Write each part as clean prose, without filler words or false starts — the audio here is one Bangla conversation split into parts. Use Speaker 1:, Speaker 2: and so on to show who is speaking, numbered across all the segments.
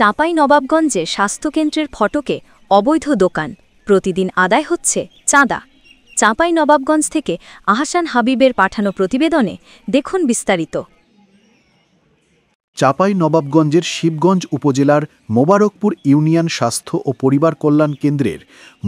Speaker 1: চাঁপাইনবাবগঞ্জে স্বাস্থ্যকেন্দ্রের ফটকে অবৈধ দোকান, প্রতিদিন আদায় হচ্ছে চাঁদা। চাঁপাইনবাবগঞ্জ থেকে আহসান হাবিবের পাঠানো প্রতিবেদনে দেখুন বিস্তারিত।
Speaker 2: চাঁপাইনবাবগঞ্জের শিবগঞ্জ উপজেলার মোবারকপুর ইউনিয়ন স্বাস্থ্য ও পরিবার কল্যাণ কেন্দ্রের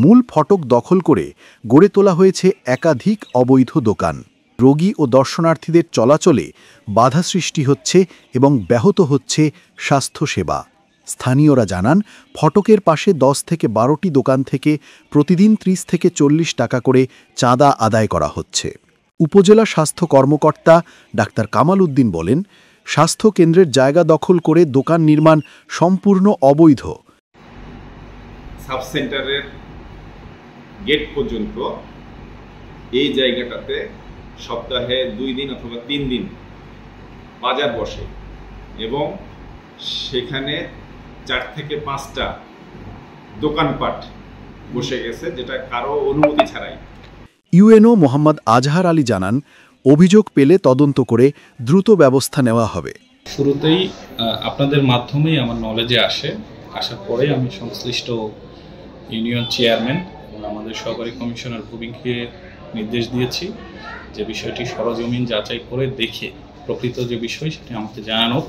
Speaker 2: মূল ফটক দখল করে গড়ে তোলা হয়েছে একাধিক অবৈধ দোকান। রোগী ও দর্শনার্থীদের চলাচলে বাধা সৃষ্টি হচ্ছে এবং ব্যাহত হচ্ছে স্বাস্থ্যসেবা। স্থানীয়রা জানান, ফটকের পাশে 10 থেকে 12টি দোকান থেকে প্রতিদিন 30 থেকে 40 টাকা করে চাঁদা আদায় করা হচ্ছে। উপজেলা স্বাস্থ্য কর্মকর্তা ডাক্তার কামাল উদ্দিন বলেন, স্বাস্থ্য কেন্দ্রের জায়গা দখল করে দোকান নির্মাণ সম্পূর্ণ অবৈধ।
Speaker 3: সাব সেন্টারের গেট পর্যন্ত এই জায়গাটাতে সপ্তাহে 2 দিন অথবা 3 দিন বাজার বসে এবং সেখানে 4 থেকে 5টা দোকানপাট বসে গেছে, যেটা কারো অনুমতি ছাড়াই।
Speaker 2: ইউএনও মোহাম্মদ আজহার আলী জানান, অভিযোগ পেলে তদন্ত করে দ্রুত ব্যবস্থা নেওয়া হবে।
Speaker 4: শুরুতেই আপনাদের মাধ্যমেই আমার নলেজে আসার পরে আমি সংশ্লিষ্ট ইউনিয়ন চেয়ারম্যান এবং আমাদের সহকারী কমিশনার ভূমিকে নির্দেশ দিয়েছি যে বিষয়টি সরজমিন যাচাই করে দেখে প্রকৃত যে বিষয় সেটি আমাকে জানানো।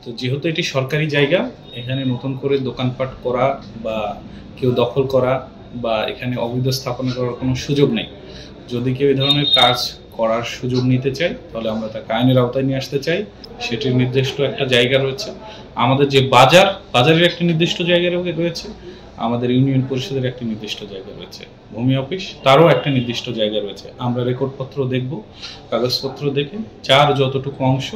Speaker 4: তো যেহেতু এটি সরকারি জায়গা, এখানে নতুন করে দোকানপাট করা বা কেউ দখল করা বা এখানে অবৈধ স্থাপনা করার কোনো সুযোগ নেই। যদি কেউ এই ধরনের কাজ করার সুযোগ নিতে চাই তাহলে আমরা তাকে আইনের আওতায় নিয়ে আসতে চাই। সেটির নির্দিষ্ট একটা জায়গা রয়েছে। আমাদের যে বাজারের একটি নির্দিষ্ট জায়গা রয়েছে, আমাদের ইউনিয়ন পরিষদের একটি নির্দিষ্ট জায়গা রয়েছে, ভূমি অফিস তারও একটা নির্দিষ্ট জায়গা রয়েছে। আমরা রেকর্ডপত্র দেখব, কাগজপত্র দেখে যার যতটুকু অংশ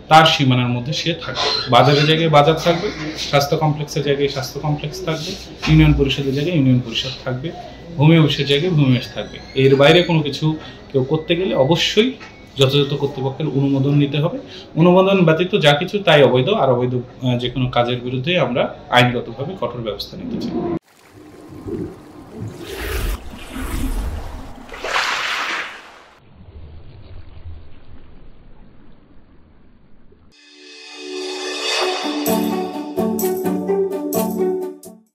Speaker 4: তার সীমানার মধ্যে সে থাকবে। বাজারের জায়গায় বাজার থাকবে, স্বাস্থ্য কমপ্লেক্সের জায়গায় স্বাস্থ্য কমপ্লেক্স থাকবে, ইউনিয়ন পরিষদের জায়গায় ইউনিয়ন পরিষদ থাকবে, ভূমি অফিসের জায়গায় ভূমি অফিস থাকবে। এর বাইরে কোনো কিছু কেউ করতে গেলে অবশ্যই যথাযথ কর্তৃপক্ষের অনুমোদন নিতে হবে। অনুমোদন ব্যতীত যা কিছু তাই অবৈধ। আর অবৈধ যে কোনো কাজের বিরুদ্ধে আমরা আইনগতভাবে কঠোর ব্যবস্থা নিতে চাই।